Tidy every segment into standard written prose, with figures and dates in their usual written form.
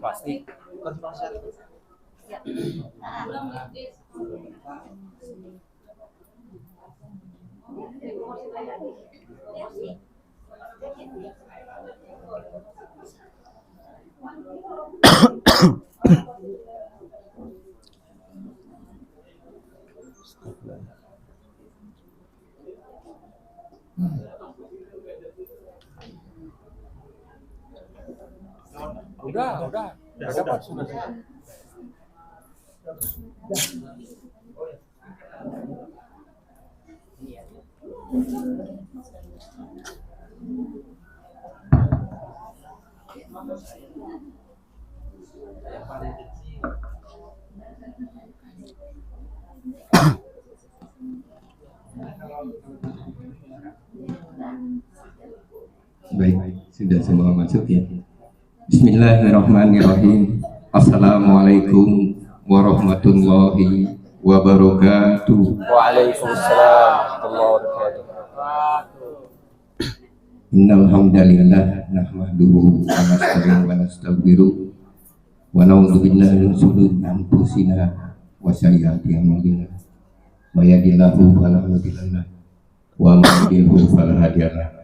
Pasti. Udah dapat sudah. Baik, sudah semua masuk ya. Bismillahirrahmanirrahim. Assalamualaikum warahmatullahi wabarakatuh. Waalaikumsalam warahmatullahi wabarakatuh. Innal hamdalillah nahmaduhu wa nasta'inuhu wa nastaghfiruh wa na'udzu billahi min shururi anfusina wa sayyiati a'malina. May yahdihillahu fala mudilla lahu wa may yudlil fala hadiya lahu.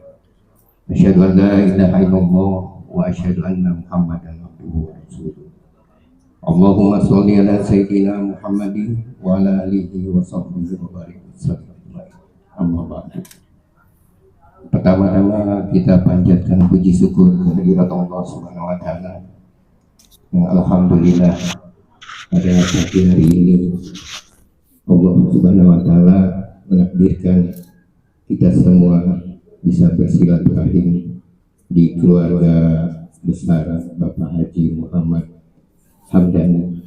Asyhadu an la ilaha illallah wa asyhadu anna Muhammadan abduhu wa rasuluh. Allahumma sholli ala sayyidina Muhammadin wa ala alihi wa sahbihi wa barik wasallam. Amma ba'du. Pertama-tama kita panjatkan puji syukur kehadirat Allah Subhanahu wa taala yang alhamdulillah pada pagi hari ini Allah Subhanahu wa taala menakdirkan kita semua bisa bersilaturahim di keluarga besar Bapak Haji Muhammad Hamdani,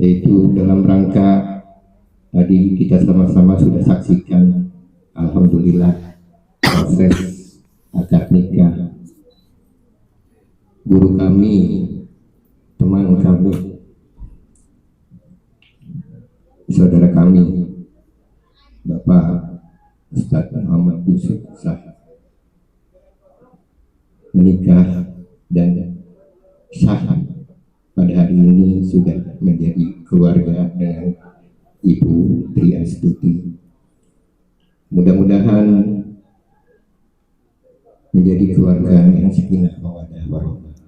yaitu dalam rangka tadi kita sama-sama sudah saksikan alhamdulillah proses akad nikah guru kami, teman kami, saudara kami Bapak Ustadz Muhammad Yusuf Sah menikah dan sah pada hari ini sudah menjadi keluarga dengan Ibu Tri Astuti. Mudah-mudahan menjadi keluarga yang sakinah mawaddah warahmah.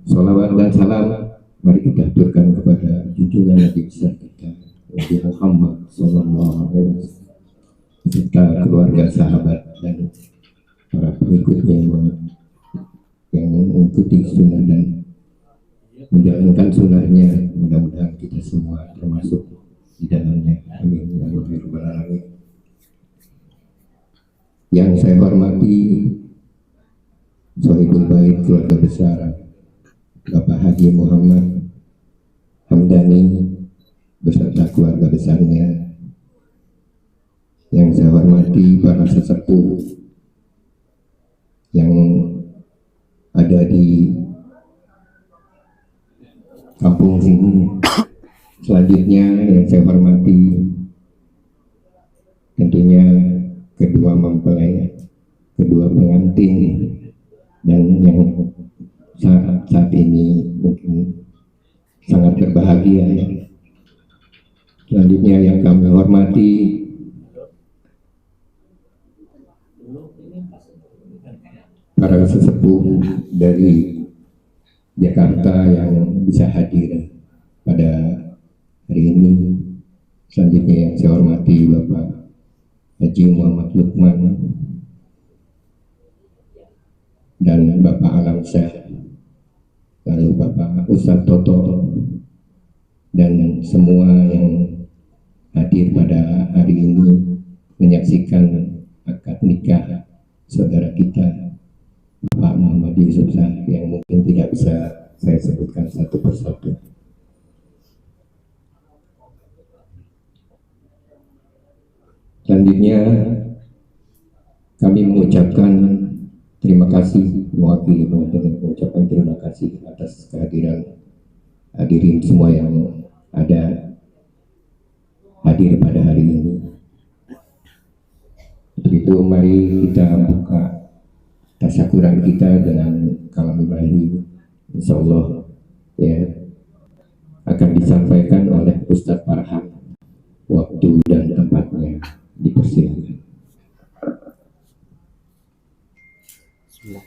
Salawat dan salam mari kita aturkan kepada junjungan Nabi besar kita Nabi Muhammad sallallahu alaihi wasallam serta keluarga, sahabat dan para pengikutnya yang mengikuti sunnah dan menjalankan sunnahnya. Mudah-mudahan kita semua termasuk di dalamnya. Amin ya rabbal alamin. Yang saya hormati Sohibul Bait keluarga besar Bapak Haji Muhammad Hamdani beserta keluarga besarnya. Yang saya hormati para sesepuh yang ada di kampung sini. Selanjutnya yang saya hormati tentunya kedua mempelai, kedua pengantin, dan yang saat ini mungkin sangat berbahagia. Selanjutnya yang kami hormati para sesepuh dari Jakarta yang bisa hadir pada hari ini. Selanjutnya yang saya hormati Bapak Haji Muhammad Lukman dan Bapak Alam Syekh, lalu Bapak Ustadz Toto dan semua yang hadir pada hari ini menyaksikan akad nikah saudara kita Bapak Muhammad Yusuf Sah yang mungkin tidak bisa saya sebutkan satu persatu. Selanjutnya kami mengucapkan terima kasih, mengucapkan terima kasih atas kehadiran hadirin semua yang ada hadir pada hari ini. Untuk itu mari kita buka tasyakuran kita dengan kalam ilahi. Insyaallah ya akan disampaikan oleh Ustadz Farhan. Waktu dan tempatnya dipersilakan.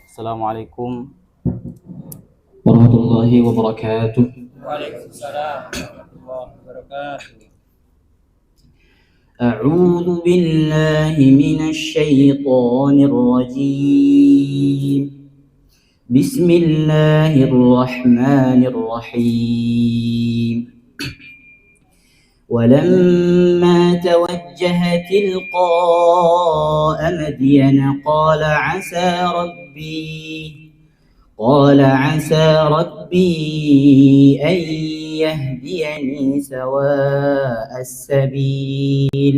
Assalamualaikum warahmatullahi wabarakatuh. Waalaikumsalam warahmatullahi wabarakatuh. أعوذ بالله من الشيطان الرجيم. بسم الله الرحمن الرحيم. ولما توجه تلقاء مدين قال عسى ربي أن يهديني سواء السبيل.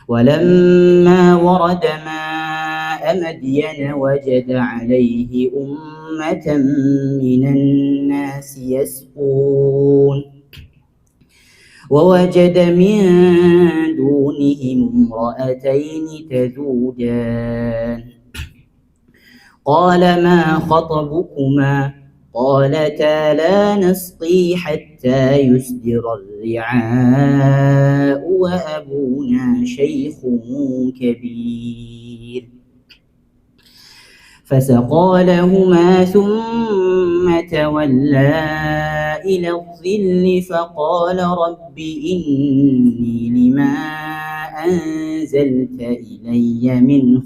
ولما ورد ماء مدين وجد عليه أمة من الناس يسقون ووجد من دونهم امرأتين تذودان قال ما خطبكما قالتا لا نسقي حتى يصدر الرعاء وأبونا شيخ كبير فسقى لهما ثم تولى إلى الظل فقال رب إني لما أنزلت إلي من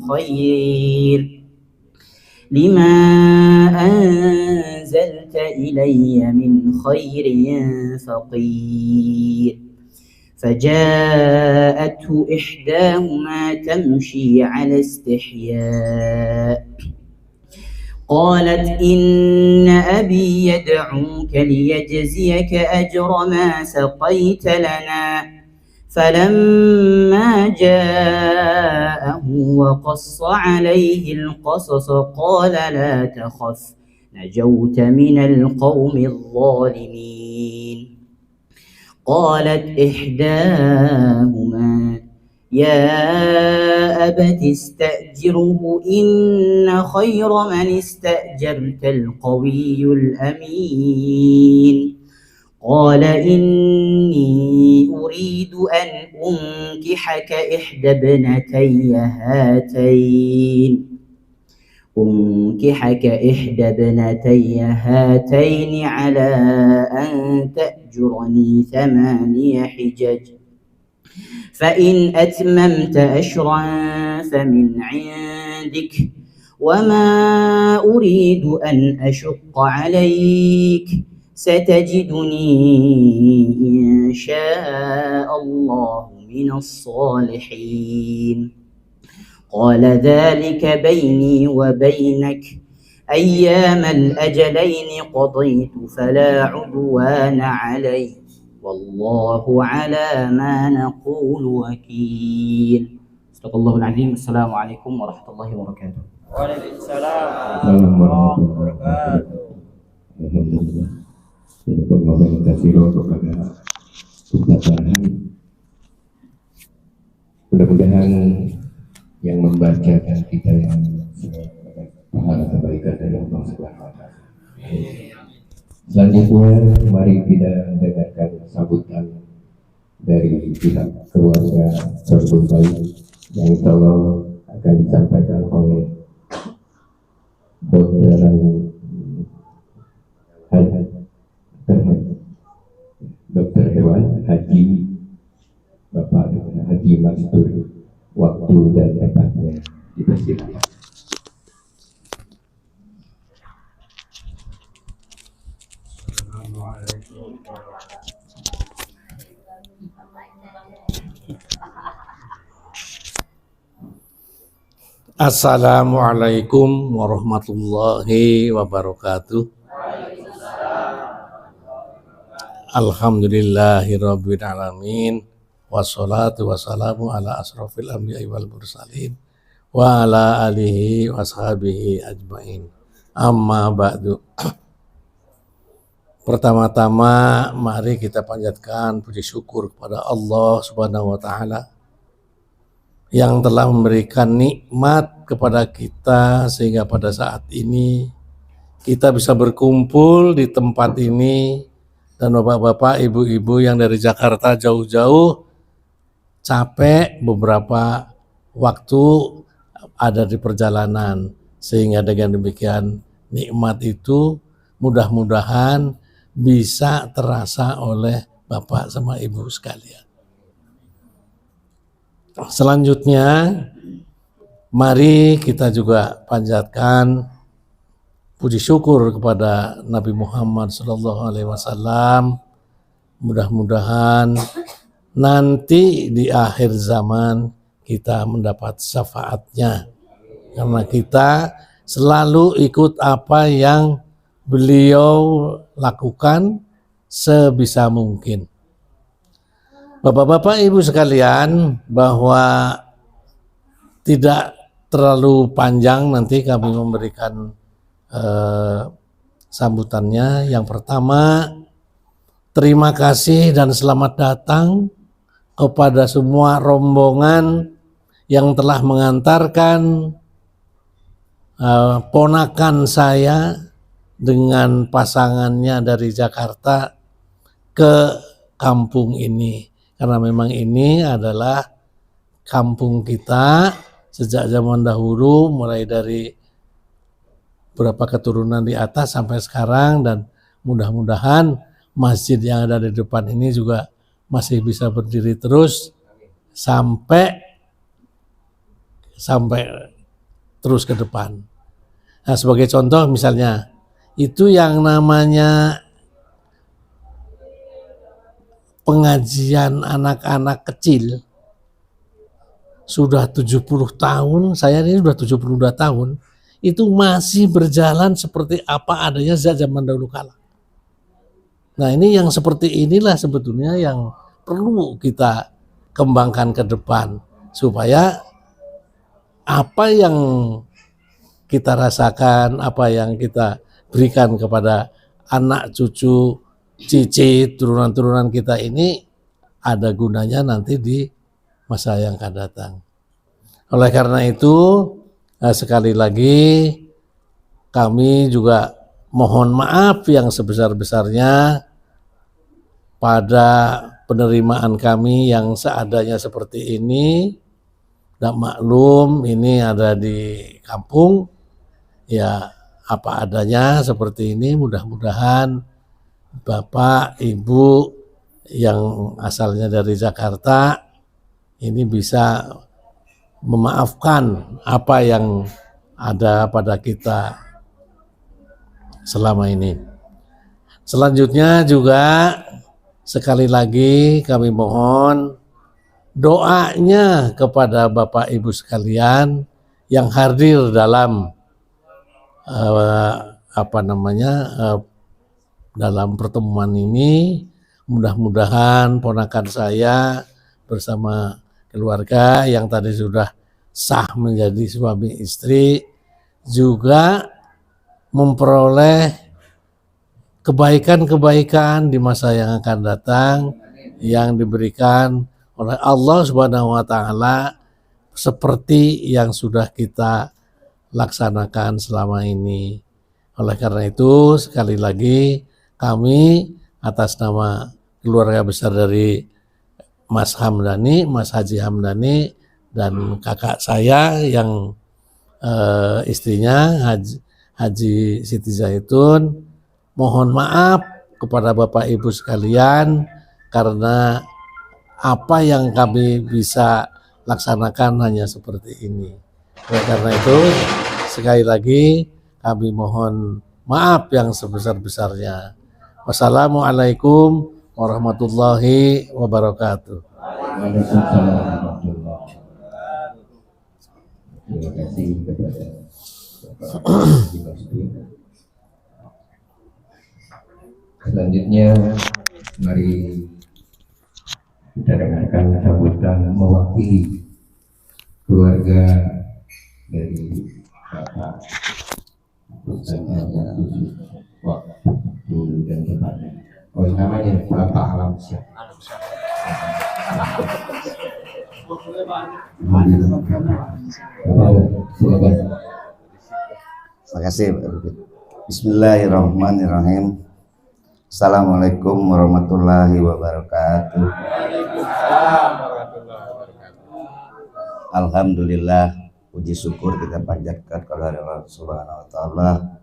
خير فقير. فجاءته إحداهما تمشي على استحياء قالت إن أبي يدعوك ليجزيك أجر ما سقيت لنا. فلما جاءه وقص عليه القصص قال لا تخف نجوت من القوم الظالمين. قالت إحداهما يا أبت استأجره إن خير من استأجرت القوي الأمين. قال إني أريد أن أنكحك إحدى ابنتي هاتين على أن تأجرني 8 حجج فإن أتممت أشرا فمن عندك وما أريد أن أشق عليك ستجدني إن شاء الله من الصالحين. قال ذلك بيني وبينك أيام الأجلين قضيت فلا عدوان علي والله على ما نقول وكيل. صدق الله العظيم. السلام عليكم ورحمة الله وبركاته. Waalaikumsalam warahmatullahi wabarakatuh. Alhamdulillah. Terima kasih kepada Ustadz Farhan. Mudah-mudahan yang membaca dan kita yang pahala kebaikan dari Allah Subhanahu wa taala. Selanjutnya mari kita mendengarkan sambutan dari pihak keluarga Sorbun Bayi yang insyaallah akan disampaikan oleh Dokter Hewan Haji Bapak Haji Mastur. Waktu dan tempatnya dipersilakan. Assalamualaikum warahmatullahi wabarakatuh. Alhamdulillahirabbil alamin. Wassalatu wassalamu ala asrofil anbiya'i wal mursalin wa ala alihi wa ashabihi ajmain. Amma ba'du. Pertama-tama mari kita panjatkan puji syukur kepada Allah Subhanahu wa taala yang telah memberikan nikmat kepada kita sehingga pada saat ini kita bisa berkumpul di tempat ini, dan bapak-bapak, ibu-ibu yang dari Jakarta jauh-jauh capek beberapa waktu ada di perjalanan, sehingga dengan demikian nikmat itu mudah-mudahan bisa terasa oleh Bapak sama Ibu sekalian. Selanjutnya, mari kita juga panjatkan puji syukur kepada Nabi Muhammad SAW. Mudah-mudahan nanti di akhir zaman kita mendapat syafaatnya, karena kita selalu ikut apa yang beliau lakukan sebisa mungkin. Bapak-bapak, ibu sekalian, bahwa tidak terlalu panjang nanti kami memberikan sambutannya. Yang pertama, terima kasih dan selamat datang kepada semua rombongan yang telah mengantarkan ponakan saya dengan pasangannya dari Jakarta ke kampung ini, karena memang ini adalah kampung kita sejak zaman dahulu, mulai dari beberapa keturunan di atas sampai sekarang, dan mudah-mudahan masjid yang ada di depan ini juga masih bisa berdiri terus sampai terus ke depan. Nah, sebagai contoh misalnya, itu yang namanya pengajian anak-anak kecil sudah 70 tahun, saya ini sudah 72 tahun, itu masih berjalan seperti apa adanya sejak zaman dahulu kala. Nah, ini yang seperti inilah sebetulnya yang perlu kita kembangkan ke depan, supaya apa yang kita rasakan, apa yang kita berikan kepada anak cucu, cicit, turunan-turunan kita ini ada gunanya nanti di masa yang akan datang. Oleh karena itu, sekali lagi kami juga mohon maaf yang sebesar-besarnya pada penerimaan kami yang seadanya seperti ini. Dan maklum, ini ada di kampung, ya apa adanya seperti ini. Mudah-mudahan Bapak, Ibu yang asalnya dari Jakarta ini bisa memaafkan apa yang ada pada kita selama ini. Selanjutnya juga sekali lagi kami mohon doanya kepada Bapak Ibu sekalian yang hadir dalam dalam pertemuan ini. Mudah-mudahan ponakan saya bersama keluarga yang tadi sudah sah menjadi suami istri juga memperoleh kebaikan-kebaikan di masa yang akan datang yang diberikan oleh Allah Subhanahu wa taala seperti yang sudah kita laksanakan selama ini. Oleh karena itu, sekali lagi kami atas nama keluarga besar dari Mas Hamdani, Mas Haji Hamdani, dan kakak saya yang istrinya Haji Siti Zaitun, mohon maaf kepada Bapak Ibu sekalian karena apa yang kami bisa laksanakan hanya seperti ini. Oleh karena itu, sekali lagi kami mohon maaf yang sebesar-besarnya. Wassalamualaikum warahmatullahi wabarakatuh. Waalaikumsalam warahmatullahi wabarakatuh. Terima kasih kepada Bapak Ibu. Selanjutnya, mari kita dengarkan sambutan mewakili keluarga dari Bapak Ustaz Yusuf. dulu dan tepatnya. Oh, namanya Bapak Alamsyah. Silakan. Terima kasih. Bismillahirrahmanirrahim. Assalamualaikum warahmatullahi wabarakatuh. Alhamdulillah, puji syukur kita panjatkan kepada Allah Subhanahu wa taala.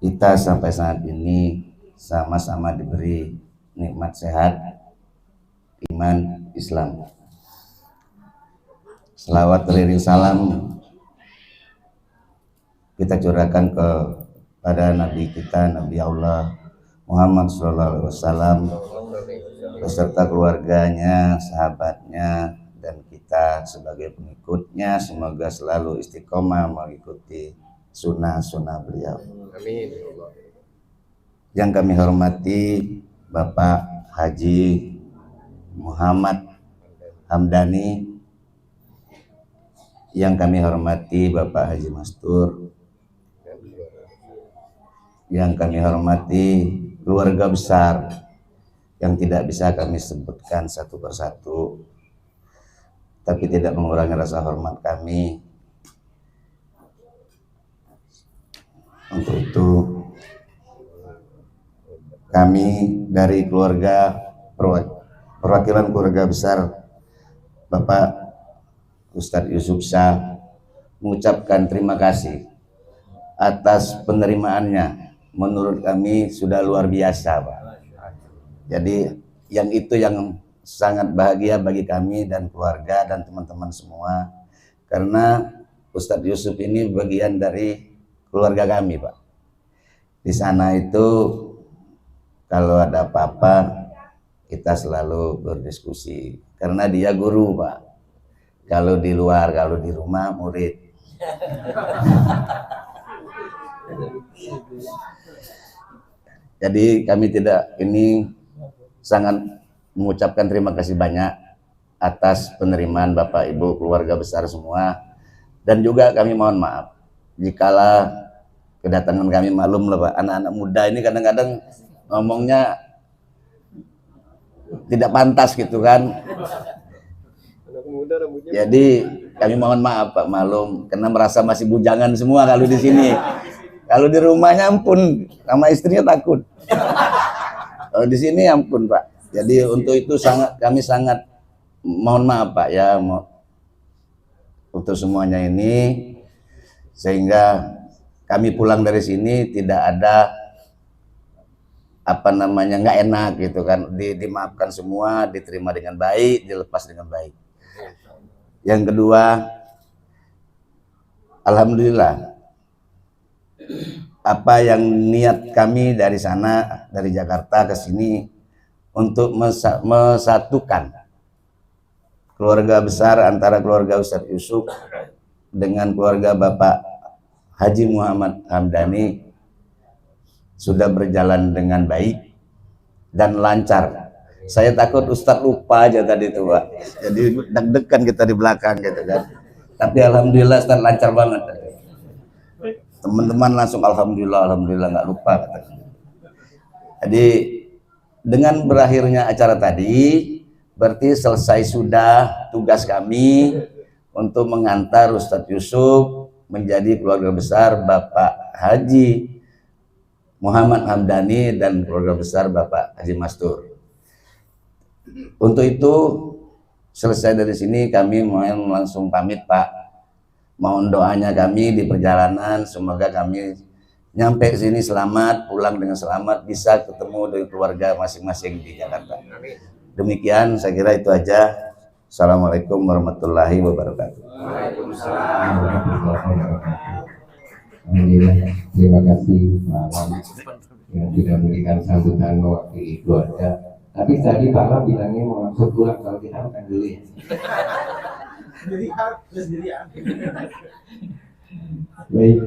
Kita sampai saat ini sama-sama diberi nikmat sehat, iman, Islam. Selawat beriring salam kita curahkan kepada Nabi kita, Nabi Allah Muhammad SAW, beserta keluarganya, sahabatnya, dan kita sebagai pengikutnya. Semoga selalu istiqomah mengikuti sunnah-sunnah beliau. Amin. Yang kami hormati Bapak Haji Muhammad Hamdani, yang kami hormati Bapak Haji Mastur, yang kami hormati keluarga besar yang tidak bisa kami sebutkan satu persatu, tapi tidak mengurangi rasa hormat kami. Untuk itu kami dari keluarga perwakilan keluarga besar Bapak Ustadz Yusuf Shah mengucapkan terima kasih atas penerimaannya. Menurut kami sudah luar biasa, Pak. Jadi yang itu yang sangat bahagia bagi kami dan keluarga dan teman-teman semua, karena Ustadz Yusuf ini bagian dari keluarga kami, Pak. Di sana itu kalau ada apa-apa kita selalu berdiskusi, karena dia guru, Pak. Kalau di luar, kalau di rumah murid. Jadi kami sangat mengucapkan terima kasih banyak atas penerimaan Bapak Ibu keluarga besar semua, dan juga kami mohon maaf jikalau kedatangan kami, maklum lah Pak, anak-anak muda ini kadang-kadang ngomongnya tidak pantas gitu kan. Jadi kami mohon maaf Pak, maklum, karena merasa masih bujangan semua kalau di sini. Kalau di rumahnya ampun, sama istrinya takut. Kalau di sini ampun Pak. Jadi untuk itu kami sangat mohon maaf Pak ya, untuk semuanya ini, sehingga kami pulang dari sini tidak ada nggak enak gitu kan. Dimaafkan semua, diterima dengan baik, dilepas dengan baik. Yang kedua, alhamdulillah, apa yang niat kami dari sana, dari Jakarta ke sini untuk mesatukan keluarga besar antara keluarga Ustadz Yusuf dengan keluarga Bapak Haji Muhammad Hamdani sudah berjalan dengan baik dan lancar. Saya takut Ustadz lupa aja tadi itu Pak, jadi deg-degan kita di belakang gitu kan. Tapi alhamdulillah Ustadz lancar banget. Teman-teman langsung alhamdulillah nggak lupa katanya. Jadi dengan berakhirnya acara tadi berarti selesai sudah tugas kami untuk mengantar Ustadz Yusuf menjadi keluarga besar Bapak Haji Muhammad Hamdani dan keluarga besar Bapak Haji Mastur. Untuk itu selesai dari sini kami mau langsung pamit Pak. Mohon doanya kami di perjalanan, semoga kami nyampe sini selamat, pulang dengan selamat, bisa ketemu dengan keluarga masing-masing di Jakarta. Demikian saya kira itu aja. Assalamualaikum warahmatullahi wabarakatuh. Waalaikumsalam warahmatullahi wabarakatuh. Alhamdulillah, terima kasih Pak Alam yang sudah memberikan sambutan mewakili keluarga. Tapi tadi Pak Alam bilangnya mau langsung pulang, kalau kita makan dulu ya. Baik,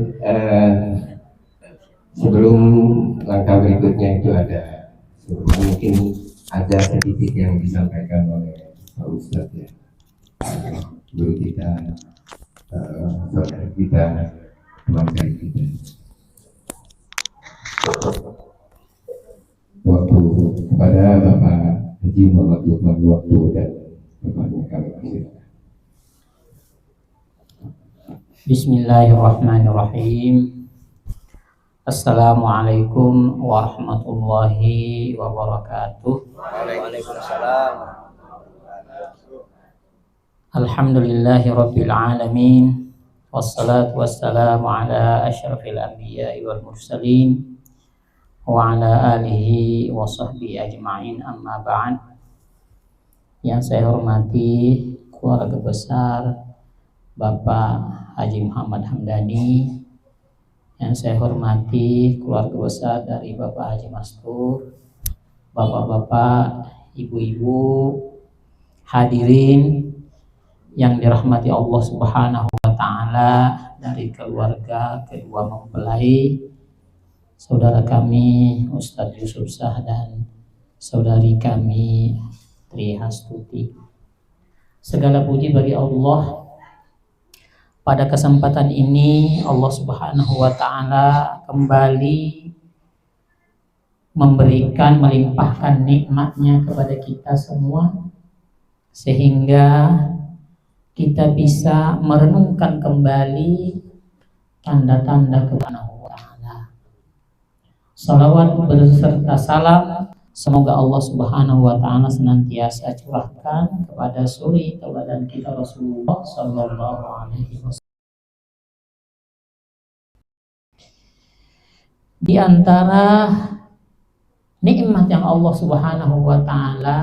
sebelum langkah berikutnya itu mungkin ada sedikit yang disampaikan oleh Pak Ustadz ya, guru kita, saudara kita, keluarga kita. kepada Bapak Haji Muhammad Lukman waktu dan Bapaknya kami persilakan. Bismillahirrahmanirrahim. Assalamualaikum warahmatullahi wabarakatuh. Waalaikumsalam. Alhamdulillahi rabbil alamin. Wassalatu wassalamu ala asyrafil anbiya'i wal mursalin wa ala alihi wa sahbihi ajma'in, amma ba'd. Yang saya hormati keluarga besar Bapak Haji Muhammad Hamdani, yang saya hormati keluarga besar dari Bapak Haji Mastur, bapak-bapak, ibu-ibu, hadirin yang dirahmati Allah Subhanahu wa Ta'ala, dari keluarga kedua mempelai saudara kami Ustadz Yusuf Shah dan saudari kami Tri Hastuti. Segala puji bagi Allah. Pada kesempatan ini Allah Subhanahu wa Ta'ala kembali memberikan, melimpahkan nikmatnya kepada kita semua, sehingga kita bisa merenungkan kembali tanda-tanda kebenaran Allah. Salawat beserta salam semoga Allah Subhanahu wa Ta'ala senantiasa curahkan kepada suri tauladan kita Rasulullah sallallahu alaihi wasallam. Di antara nikmat yang Allah Subhanahu wa Ta'ala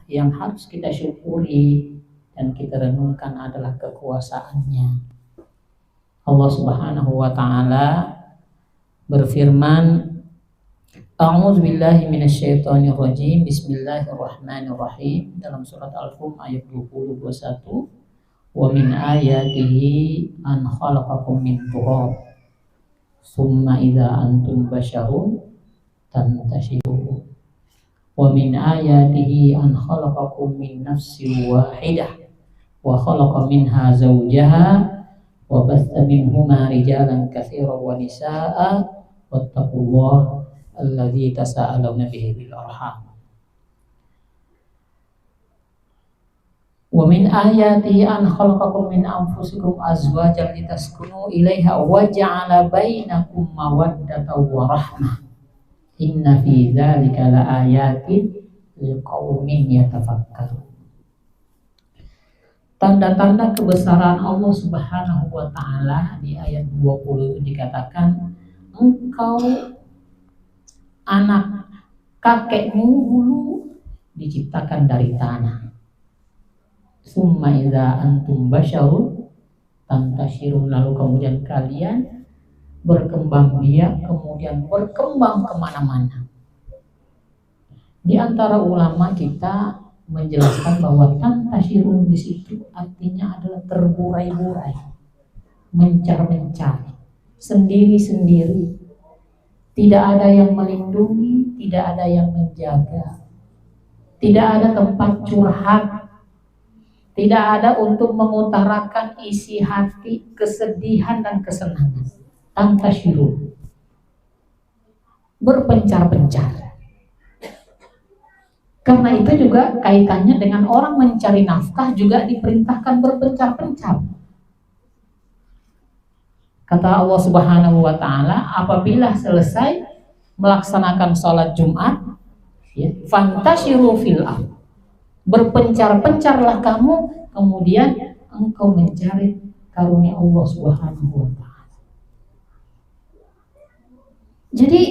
yang harus kita syukuri dan kita renungkan adalah kekuasaannya. Allah Subhanahu wa Ta'ala berfirman, A'udzu billahi minasyaitonir rajim. Bismillahirrahmanirrahim. Dalam surat Al-Qum ayat 20-21, wa min ayatihi an khalaqakum min turab summa idza antum basyarun tantashirun. Wa min ayatihi an khalaqakum min nafsin wahidah wa khalaqa minha zawjaha wa batha minhuma rijalan katsiran wa nisaa'a wattaqullaha alladzi tasaaluna bihi bil arham. Wa min ayatihi an khalaqakum min anfusikum azwajan litaskunu ilaiha wa ja'ala bainakum mawaddatan wa rahmah. Inna fi dzalika laayatin liqaumin yatafakkarun. Tanda-tanda kebesaran Allah Subhanahu wa Ta'ala di ayat 20 itu dikatakan, engkau anak kakekmu dulu diciptakan dari tanah. Summa idza antum basyarun tantashirun, lalu kemudian kalian berkembang biak, kemudian berkembang kemana-mana. Di antara ulama kita menjelaskan bahwa tantashirun di situ artinya adalah terburai-burai, mencar-mencar, sendiri-sendiri. Tidak ada yang melindungi, tidak ada yang menjaga, tidak ada tempat curhat, tidak ada untuk mengutarakan isi hati, kesedihan dan kesenangan. Tantashirun, berpencar-pencar. Karena itu juga kaitannya dengan orang mencari nafkah juga diperintahkan berpencar-pencar. Kata Allah Subhanahu wa Ta'ala, apabila selesai melaksanakan sholat Jumat, ya, fantashiru fil ardh, berpencar-pencarlah kamu, kemudian engkau mencari karunia Allah Subhanahu wa Ta'ala. Jadi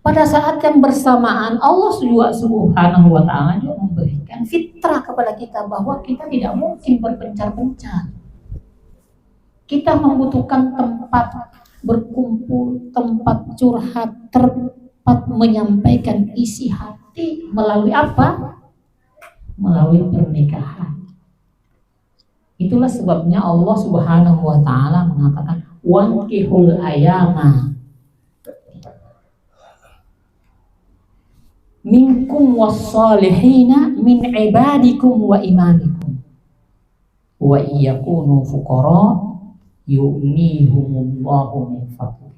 pada saat yang bersamaan Allah Subhanahu wa Ta'ala juga memberikan fitrah kepada kita bahwa kita tidak mungkin berpencar-pencar. Kita membutuhkan tempat berkumpul, tempat curhat, tempat menyampaikan isi hati melalui apa? Melalui pernikahan. Itulah sebabnya Allah Subhanahu wa Ta'ala mengatakan wankihul ayama minkum wassalihina min ibadikum wa imanikum wa iyakunu fuqara yu'nihumullahu min fadli.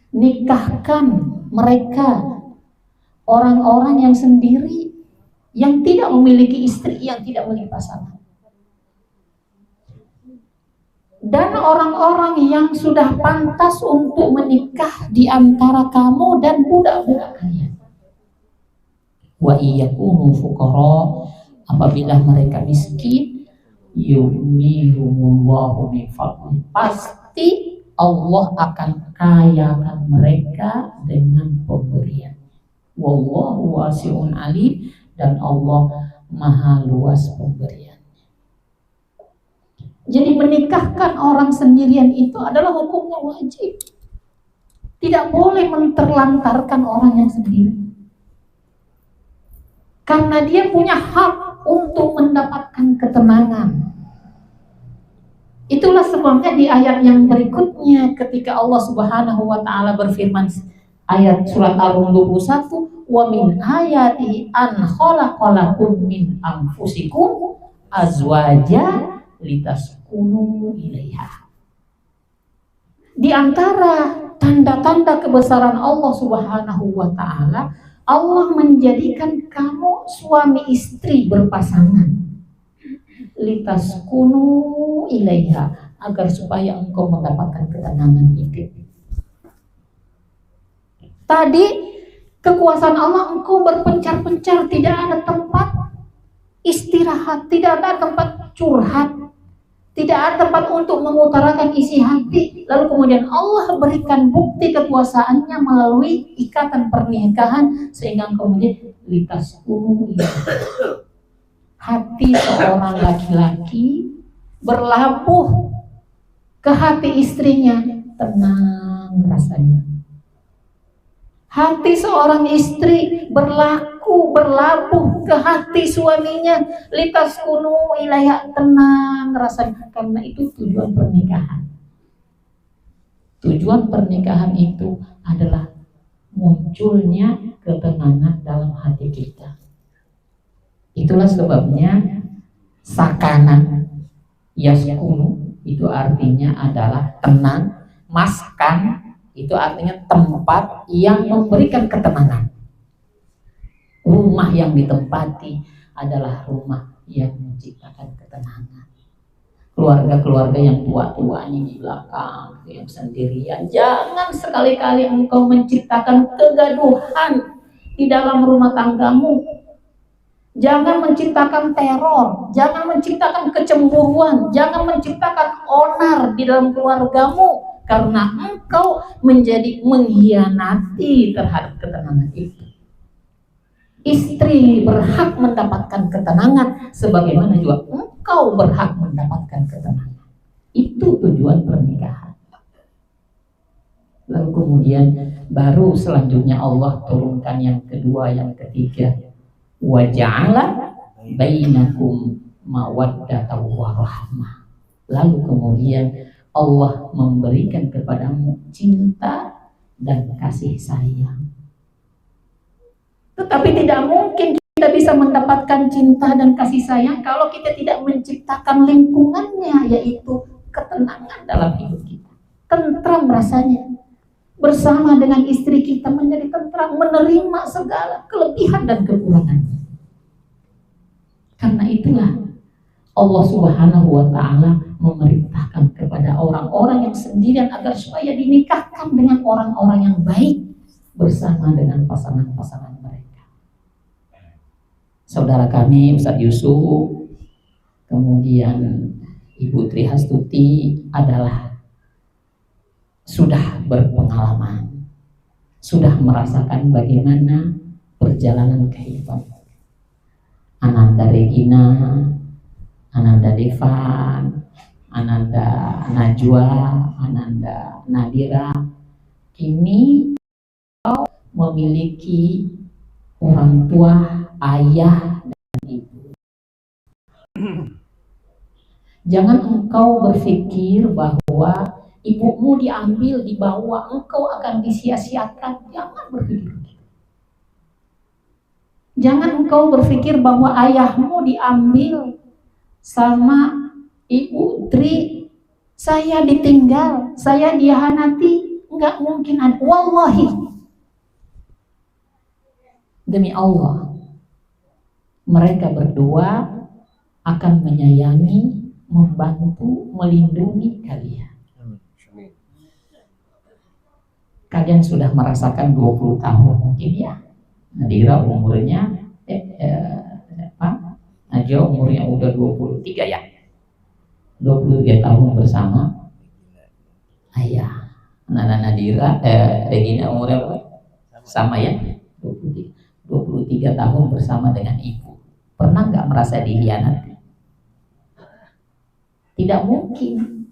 Nikahkan mereka orang-orang yang sendiri, yang tidak memiliki istri, yang tidak memiliki pasangan. Dan orang-orang yang sudah pantas untuk menikah di antara kamu dan budak-budak kalian. Wa iyakunu fuqara, apabila mereka miskin, yughnihumullahu min fadli, pasti Allah akan kayakan mereka dengan pemberian. Wallahu wasi'un alim, dan Allah maha luas pemberian. Jadi menikahkan orang sendirian itu adalah hukumnya wajib. Tidak boleh menterlantarkan orang yang sendiri. Karena dia punya hak untuk mendapatkan ketenangan. Itulah sebabnya di ayat yang berikutnya ketika Allah Subhanahu wa taala berfirman, ayat surat Al-Rum 21, wa min ayati an khalaqalakum min anfusikum azwaja litaskunu ilaiha. Di antara tanda-tanda kebesaran Allah Subhanahu wa taala, Allah menjadikan kamu suami istri berpasangan. Litaskunu ilaiha, agar supaya engkau mendapatkan ketenangan hidup. Tadi kekuasaan Allah, engkau berpencar-pencar, tidak ada tempat istirahat, tidak ada tempat curhat, tidak ada tempat untuk mengutarakan isi hati. Lalu kemudian Allah berikan bukti kekuasaannya melalui ikatan pernikahan, sehingga engkau menjadi litaskunu ilaiha. Hati seorang laki-laki berlabuh ke hati istrinya, tenang rasanya. Hati seorang istri berlabuh ke hati suaminya, litaskunu ilaiha, tenang rasanya. Karena itu tujuan pernikahan. Tujuan pernikahan itu adalah munculnya ketenangan dalam hati kita. Itulah sebabnya sakana yaskunu itu artinya adalah tenang, maskan itu artinya tempat yang memberikan ketenangan. Rumah yang ditempati adalah rumah yang menciptakan ketenangan. Keluarga-keluarga yang tua-tua ini di belakang, yang sendirian, jangan sekali-kali engkau menciptakan kegaduhan di dalam rumah tanggamu. Jangan menciptakan teror, jangan menciptakan kecemburuan, jangan menciptakan onar di dalam keluargamu, karena engkau menjadi mengkhianati terhadap ketenangan itu. Istri berhak mendapatkan ketenangan sebagaimana juga engkau berhak mendapatkan ketenangan. Itu tujuan pernikahan. Lalu kemudian baru selanjutnya Allah turunkan yang kedua, yang ketiga, wa ja'ala bainakum mawaddatan wa rahmah. Lalu kemudian Allah memberikan kepadamu cinta dan kasih sayang. Tetapi tidak mungkin kita bisa mendapatkan cinta dan kasih sayang kalau kita tidak menciptakan lingkungannya, yaitu ketenangan dalam hidup kita. Tentram rasanya. Bersama dengan istri kita menjadi tentram, menerima segala kelebihan dan kekurangannya. Karena itulah Allah Subhanahu wa taala memerintahkan kepada orang-orang yang sendirian agar supaya dinikahkan dengan orang-orang yang baik bersama dengan pasangan-pasangan mereka. Saudara kami Ustadz Yusuf, kemudian Ibu Tri Hastuti adalah sudah berpengalaman, sudah merasakan bagaimana perjalanan kehidupan. Ananda Regina, Ananda Devan, Ananda Najwa, Ananda Nadira, kini kau memiliki orang tua, ayah dan ibu. Jangan engkau berpikir bahwa ibumu diambil, dibawa, engkau akan disia-siakan. Jangan berpikir begitu. Jangan engkau berpikir bahwa ayahmu diambil sama Ibu Tri, saya ditinggal, saya dihianati. Enggak mungkin ada. Wallahi, demi Allah, mereka berdua akan menyayangi, membantu, melindungi kalian. Kalian sudah merasakan 20 tahun mungkin ya. Nadira umurnya Najwa umurnya udah 23 ya. 23 tahun bersama ayah. Nana Nadira Regina umurnya berapa? Sama ya, 23 tahun bersama dengan ibu. Pernah nggak merasa dikhianati? Tidak mungkin.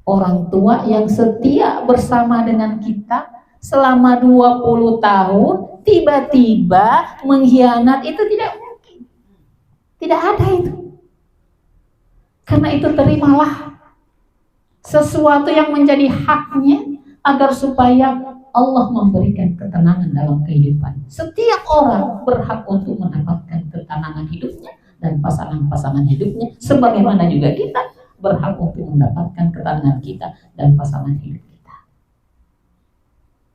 Orang tua yang setia bersama dengan kita selama 20 tahun tiba-tiba mengkhianat, itu tidak mungkin. Tidak ada itu. Karena itu terimalah sesuatu yang menjadi haknya agar supaya Allah memberikan ketenangan dalam kehidupan. Setiap orang berhak untuk mendapatkan ketenangan hidupnya dan pasangan-pasangan hidupnya, sebagaimana juga kita berhak untuk mendapatkan ketenangan kita dan pasangan hidup kita.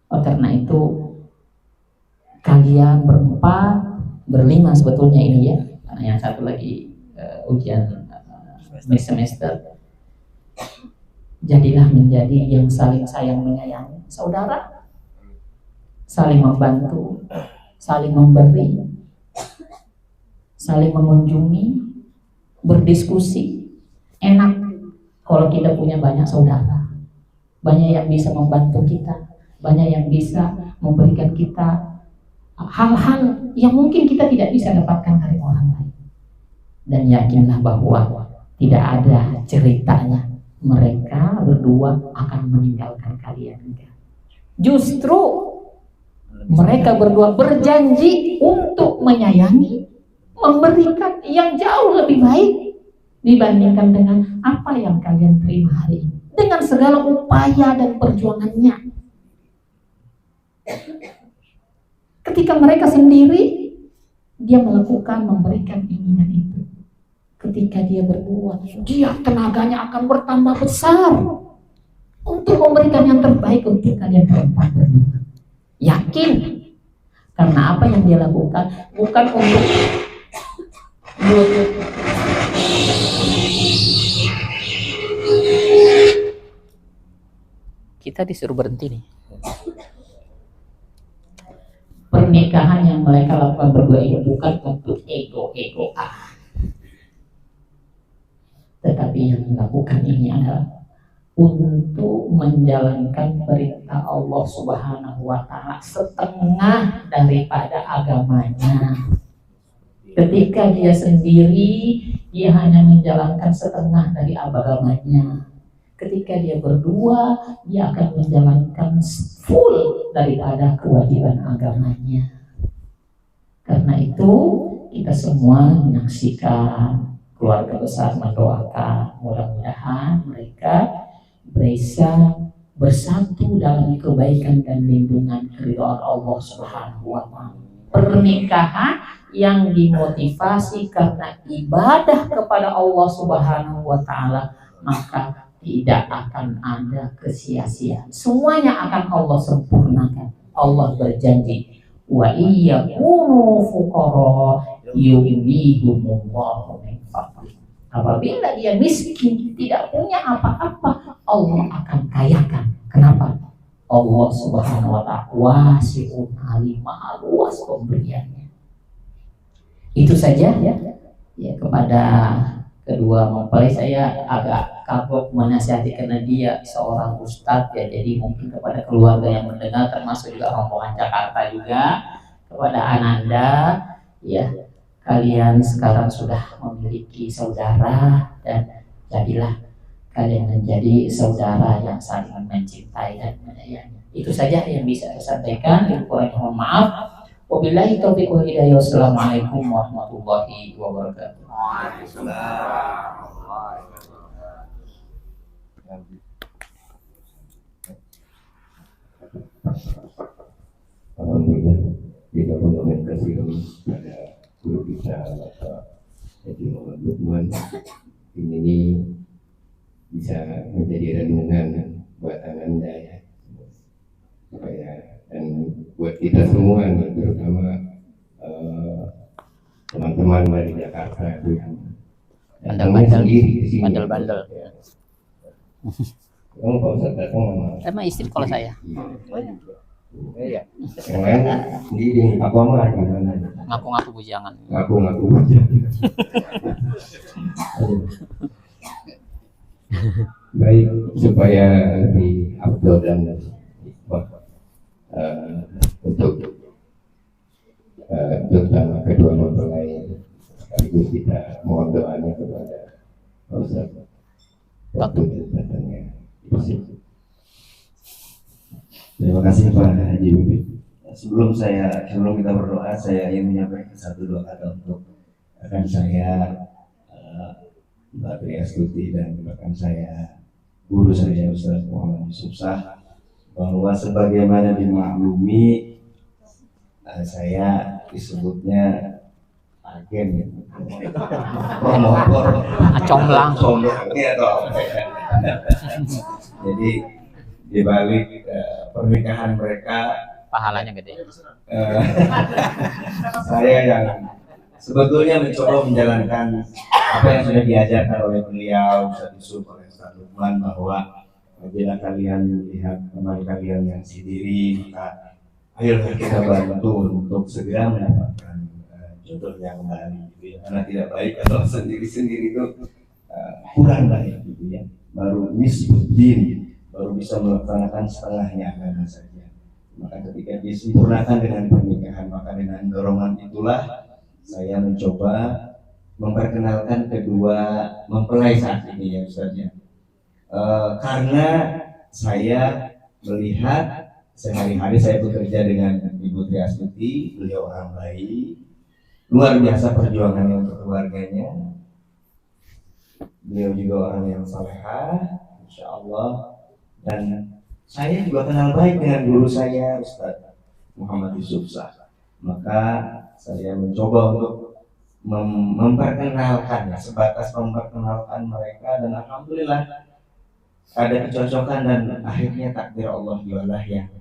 Karena itu kalian berlima sebetulnya ini ya, karena yang satu lagi ujian semester. Jadilah menjadi yang saling sayang menyayangi saudara, saling membantu, saling memberi, saling mengunjungi, berdiskusi. Enak kalau kita punya banyak saudara, banyak yang bisa membantu kita, banyak yang bisa memberikan kita hal-hal yang mungkin kita tidak bisa dapatkan dari orang lain. Dan yakinlah bahwa tidak ada ceritanya mereka berdua akan meninggalkan kalian. Justru mereka berdua berjanji untuk menyayangi, memberikan yang jauh lebih baik dibandingkan dengan apa yang kalian terima hari ini, dengan segala upaya dan perjuangannya. Ketika mereka sendiri, dia melakukan, memberikan keinginan itu. Ketika dia berdua, dia tenaganya akan bertambah besar untuk memberikan yang terbaik untuk kalian berempat berlima. Yakin, karena apa yang dia lakukan bukan untuk kita disuruh berhenti nih. Pernikahan yang mereka lakukan berdua ini bukan untuk ego-egoan, tetapi yang melakukan ini adalah untuk menjalankan perintah Allah Subhanahu wa Ta'ala setengah daripada agamanya. Ketika dia sendiri, dia hanya menjalankan setengah dari agamanya. Ketika dia berdua, dia akan menjalankan full daripada kewajiban agamanya. Karena itu, kita semua menyaksikan, keluarga besar mendoakan, mudah-mudahan mereka bisa bersatu dalam kebaikan dan lindungan keridhaan Allah Subhanahu wa Ta'ala. Pernikahan yang dimotivasi karena ibadah kepada Allah Subhanahu wa Ta'ala, maka tidak akan ada kesia-siaan. Semuanya akan Allah sempurnakan. Allah berjanji, wa iyyakunu fuqara yughnihumullahu min fadlih. Apabila dia miskin, tidak punya apa-apa, Allah akan kayakan. Kenapa? Allah Subhanahu wa Ta'ala wasi'un alim, maha luas pemberiannya. Itu saja ya kepada kedua mempelai saya agak kagok menasihati karena dia seorang ustadz ya, jadi mungkin kepada keluarga yang mendengar termasuk juga rombongan Jakarta juga, kepada Ananda ya, kalian sekarang sudah memiliki saudara dan jadilah kalian menjadi saudara yang saling mencintai dan menyayangi. Itu saja yang bisa saya sampaikan. Mohon maaf. Wabillahi taufiq wal hidayah. Wassalamualaikum warahmatullahi wabarakatuh. Alhamdulillah, kita mengapresiasi pada guru kita Bapak Haji Muhammad Lukman. Ini bisa menjadi renungan buat Anda ya, supaya dan buat kita semua nih, terutama teman-teman dari Jakarta itu datangnya sendiri ke sini. Bandel-bandel. Kamu Pak Ustadz datang sama Emang istri kalau saya iya. Yang lain sendiri, aku mah gimana? ngaku-ngaku bujangan. Ngaku aja. Baik, supaya lebih afdol dan untuk terutama kedua mempelai, sekaligus kita mohon doanya kepada Pak Ustadz waktu datangnya. Terima kasih Pak Haji Bibi. Sebelum kita berdoa, saya ingin menyampaikan satu dua kata untuk rekan saya Mbak Tri Astuti dan rekan saya guru saya Ustaz Muhammad Yusuf Shah, bahwa sebagaimana dimaklumi saya disebutnya agen gitu. Promotor Comblang. atau apa ya. Jadi di balik pernikahan mereka Pahalanya gede. saya yang sebetulnya mencoba menjalankan apa yang sudah diajarkan oleh beliau, Ustaz Yusuf, oleh Ustaz Lukman, bahwa bila kalian melihat teman kalian yang sendiri, maka ayolah kita bantu untuk segera mendapatkan jodohnya kembali, gitu ya. Karena tidak baik kalau sendiri-sendiri itu kurang baik, gitu ya. Baru nisbuddin, baru bisa melaksanakan setengahnya agama saja. Maka ketika disempurnakan dengan pernikahan, maka dengan dorongan itulah saya mencoba memperkenalkan kedua mempelai saat ini ya Ustaz ya. Karena saya melihat sehari-hari saya bekerja dengan Ibu Tri Astuti, beliau orang baik, luar biasa perjuangannya untuk keluarganya. Beliau juga orang yang salehah, insya Allah. Dan saya juga kenal baik dengan guru saya Ustaz Muhammad Yusuf Shah. Maka saya mencoba untuk memperkenalkan, sebatas memperkenalkan mereka, dan alhamdulillah ada kecocokan dan akhirnya takdir Allah jualah yang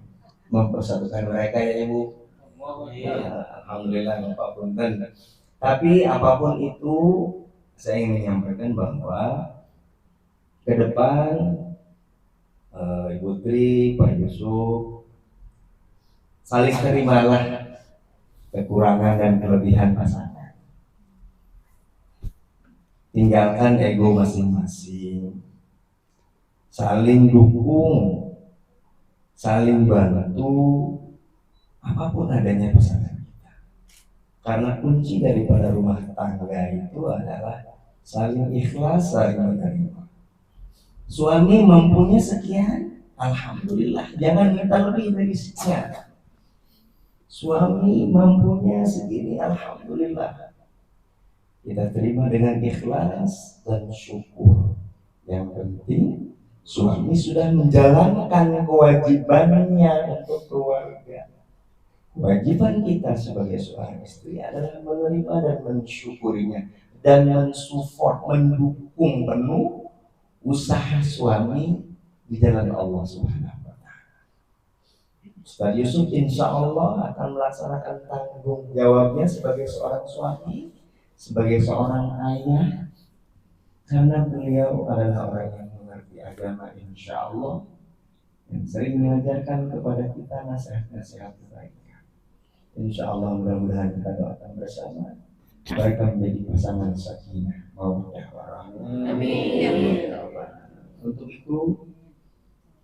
mempersatukan mereka ya Ibu. Alhamdulillah apapun. Tapi apapun itu saya ingin menyampaikan bahwa ke depan Ibu Tri, Pak Yusuf, saling terimalah kekurangan dan kelebihan pasangan. Tinggalkan ego masing-masing, saling dukung, saling bantu, apapun adanya pasangan kita. Karena kunci daripada rumah tangga itu adalah saling ikhlas, saling menerima. Suami mampunya sekian, alhamdulillah, jangan minta lebih dari sekian. Suami mampunya segini, alhamdulillah, kita terima dengan ikhlas dan syukur. Yang penting suami sudah menjalankan kewajibannya untuk keluarga. Kewajiban kita sebagai seorang istri adalah menerima dan mensyukurinya, dan mensupport, mendukung penuh usaha suami di jalan Allah Subhanahu wa Ta'ala. Ustaz Yusuf insya Allah akan melaksanakan tanggung jawabnya sebagai seorang suami, sebagai seorang ayah, karena beliau adalah orang yang mengerti agama insya Allah, yang sering mengajarkan kepada kita nasihat-nasihat kebaikan. Insya Allah mudah-mudahan kita doakan bersama mereka menjadi pasangan sakinah mawaddah warahmah. Amin. Untuk itu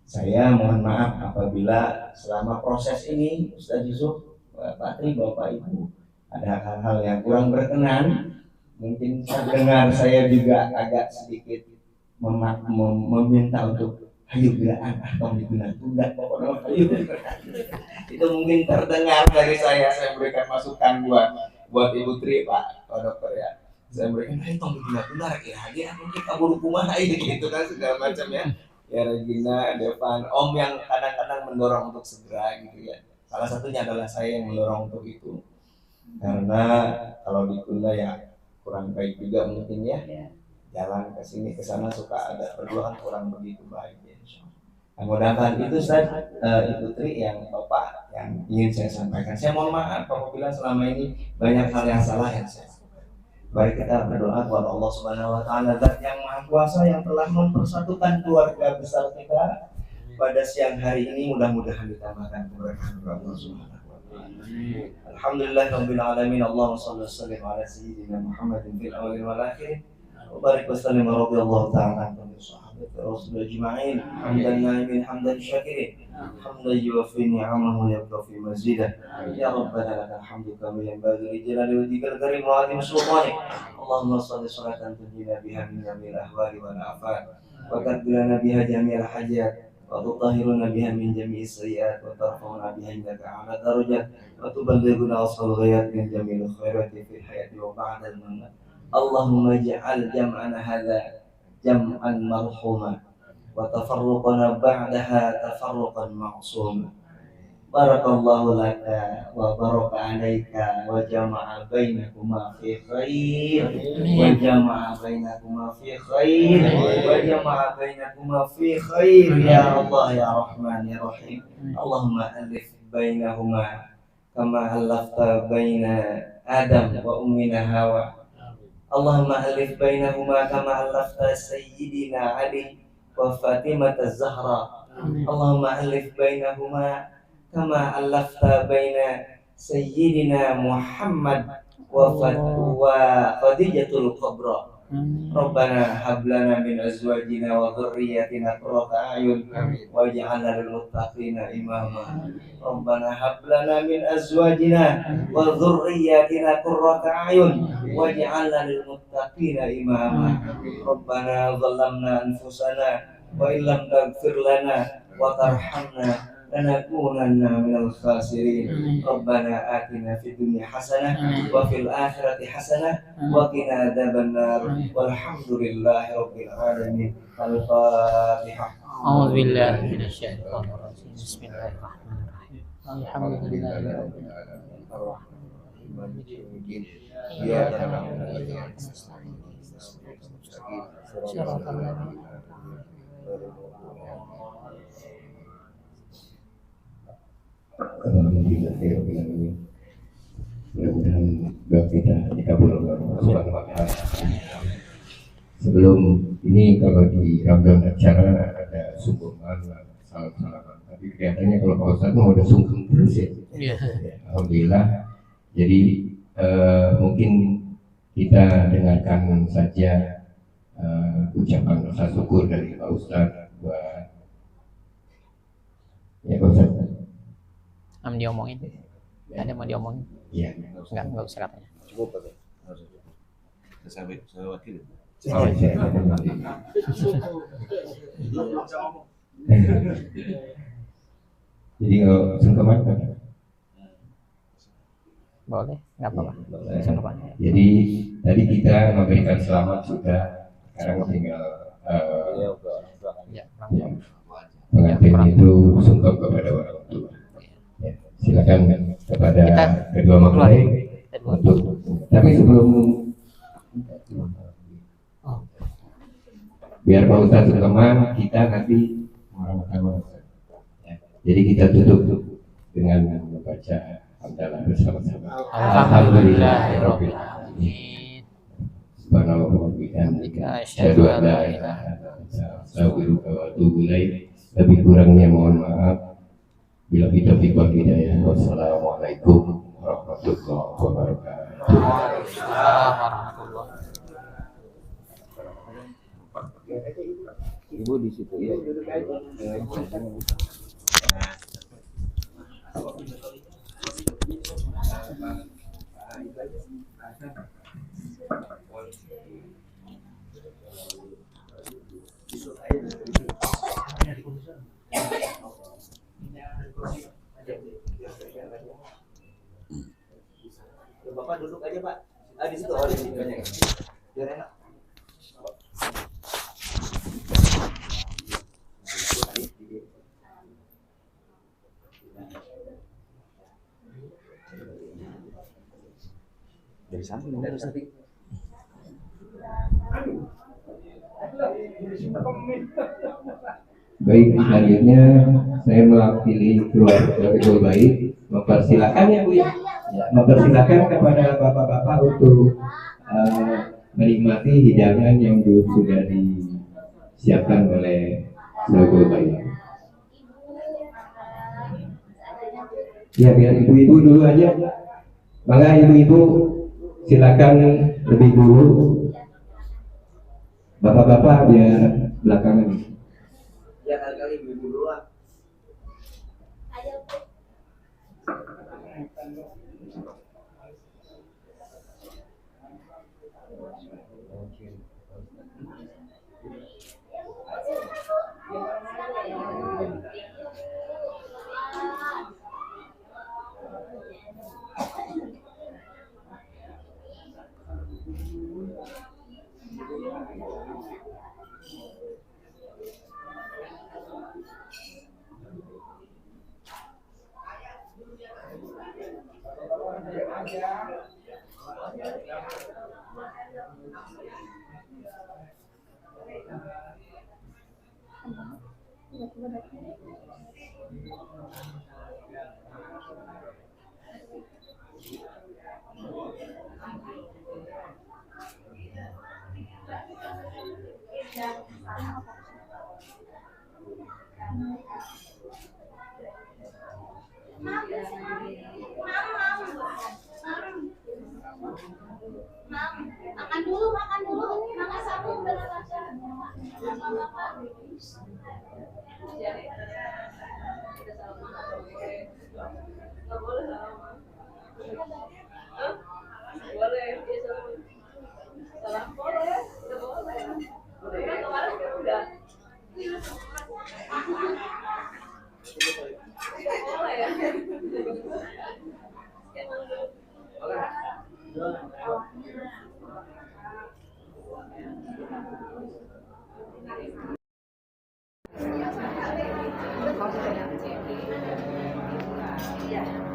saya mohon maaf apabila selama proses ini Ustaz Yusuf, Pak Tri, Bapak Ibu, ada hal-hal yang kurang berkenan. Mungkin terdengar saya juga agak sedikit meminta untuk ayo gerakan atau ditunda-tunda, pokoknya ayo gerakan. Itu mungkin terdengar dari saya berikan masukan buat Ibu Tri, Pak Dokter ya. Saya berikan ayo tong ditunda-tunda ya mungkin kabur rumah aja gitu kan segala macam ya. Ya Regina, Devan, Om yang kadang-kadang mendorong untuk segera gitu ya. Salah satunya adalah saya yang mendorong untuk itu. Karena kalau ditunda ya kurang baik juga mungkin ya. Jalan ke sini ke sana suka ada perjuangan kurang begitu baik ya. Mudah-mudahan itu Ustaz, Ibu Tri yang Bapak yang ingin saya sampaikan. Saya mohon maaf apabila selama ini banyak hal yang salah yang saya. Baik, kita berdoa kepada Allah Subhanahu wa taala Zat yang Maha Kuasa yang telah mempersatukan keluarga besar kita pada siang hari ini, mudah-mudahan ditambahkan keberkahan kepada Allah Subhanahu wa taala. Alhamdulillahirabbil alamin. Allahumma shalli wa sallim ala sayyidina Muhammadin fil awwal wal akhir. Wa barik wa sallim radhiyallahu ta'ala an sahabati Rasul ajma'in. Hamdan na'imin hamdan syakirin. Hamdan yuwaffi ni'amahu yabqa fi mazidah. Ya Rabbana lakal hamdu kama yanbaghi li jalali wajhikal karim wa 'azimi sultanik. Allahumma shalli salatan tunjina biha min jamil ahwali wal afat wa takfirana biha jami'al hajat wa tutahhiruna biha min jami'is sayyi'at wa tarfa'una biha indaka 'ala darajat wa tuballighuna asal ghayat min jamil khairati fil hayati wa ba'dal mamat. Allahumma ij'al jam'ana hadza jam'an marhuma wa tafarruqana ba'daha tafarruqan ma'suma. Barakallahu laka wa baraka alaika wa jama'a bainakuma fi khair wa jama'a bainakuma fi khair wa jama'a bainakuma fi khair ya Allah ya Rahman ya Rahim. Allahumma alif bainahuma kama alafta baina Adam wa ummina Hawa. Allahumma alif bainahuma kama alafta sayyidina Ali wa Fatimah az-Zahra. Allahumma alif bainahuma kama alafta baina sayyidina Muhammad wa Khadijatul Kubra. Rabbana hab lana min azwajina wa dhurriyyatina qurrata a'yun waj'alna lil muttaqina imama. Rabbana hab lana min azwajina wa dhurriyyatina qurrata a'yun waj'alna lil muttaqina imama. Rabbana dhallamna anfusana wa illam taghfir lana wa tarhamna lanakunanna minal khasirin. Rabbana atina fid dunya hasanah wa fil akhirati hasanah wa qina adzabannar. Walhamdulillahi rabbil alamin. Al-Fatihah. A'udzu billahi minasy syaithanir rajim. Bismillahirrahmanirrahim. Alhamdulillahi rabbil alamin. Ar-Rahmanir Rahim. Iyyaka na'budu wa iyyaka nasta'in. Shiratal ladzina mudah-mudahan doa kita dikabulkan Allah Subhanahu wa taala. Sebelum ini kalau di rangkaian acara ada sungkeman salam-salaman, tapi kelihatannya kalau Pak Ustadz mau ada sungkem terus ya. Alhamdulillah. Jadi mungkin kita dengarkan saja ucapan rasa syukur dari Pak Ustadz buat ya Pak Ustadz. Diomongin. Ada mau diomongin? Iya. Enggak usah katanya. Cukup Pak. Saya wakil. Oh, iya. Jadi kalau sungkeman kan? Boleh, enggak apa-apa. Sungkeman. Jadi tadi kita memberikan selamat sudah, sekarang tinggal pengantin itu sungkem kepada orang tua. Ya, silakan kepada kedua mempelai untuk. Tapi sebelum biar Pak Ustadz sungkeman, kita nanti ya. Jadi kita tutup dengan membaca hamdalah bersama-sama. Alhamdulillahirabbil alamin. Subhanallah wa bihamdihi asyhadu an la ilaha illallah wa atubu ilaik. Lebih kurangnya mohon maaf. Bila kita wal hidayah. Wassalamualaikum warahmatullahi wabarakatuh. Waalaikumsalam warahmatullahi. Ibu di situ ya. Bapak duduk aja Pak. Di situ, di situ aja. Biar enak. Dari samping dari samping. Baik, selanjutnya saya mewakili keluarga Ridho Baik mempersilakan ya Bu ya, mempersilakan kepada bapak-bapak untuk menikmati hidangan yang sudah disiapkan oleh Ridho Baik. Ya, biar ibu-ibu dulu aja. Maka ibu-ibu silakan lebih dulu. Bapak-bapak biar belakangan. Ya kali-kali ibu dulu lah. Makan dulu, makan satu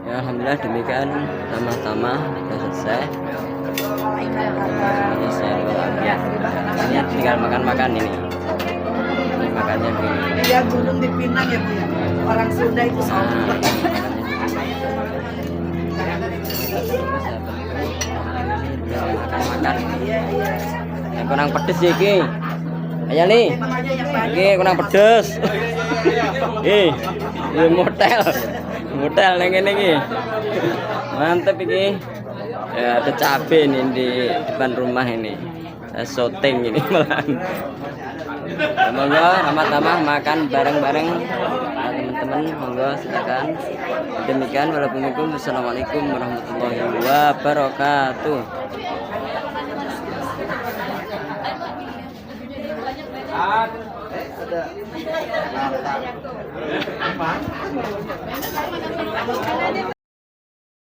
Ya, alhamdulillah demikian sama-sama sudah selesai. Ini saya bahagia. Ini tinggal makan-makan ini. Ini makannya begini. Ya gunung di Pinang ya Bu ya. Orang Sunda itu sama. Makan. Yang kurang pedes ya ki. Ayo nih. Ki kurang pedes. Motel neng ini. Mantep iki. Ya ada cabai nih di depan rumah ini. Saya syuting ini malah. Monggo sama-sama makan bareng-bareng teman-teman, monggo silakan. Demikian waalaikumsalam, wassalamualaikum warahmatullahi wabarakatuh. Ada